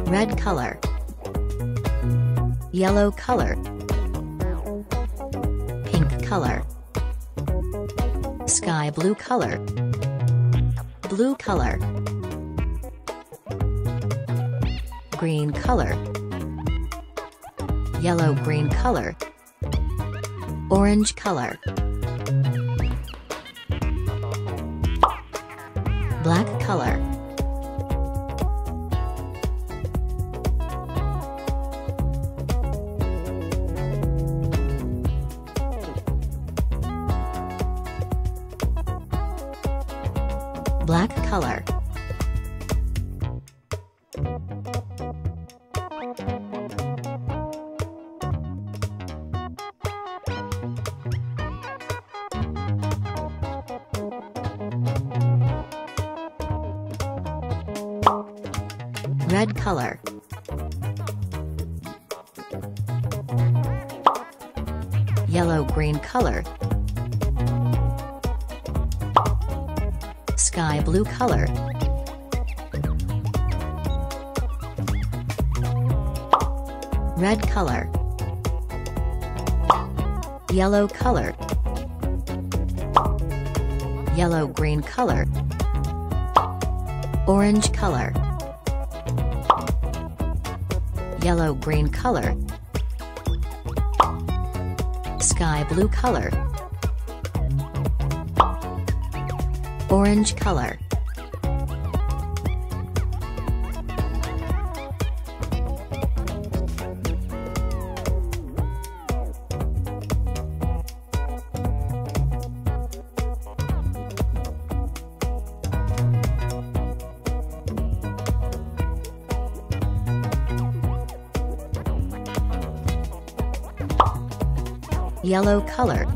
red color, yellow color, pink color, sky blue color, blue color, green color, yellow green color, orange color, black color, black color, red color, yellow green color, sky blue color, red color, yellow color, yellow green color, orange color, yellow green color, sky blue color, orange color, yellow color,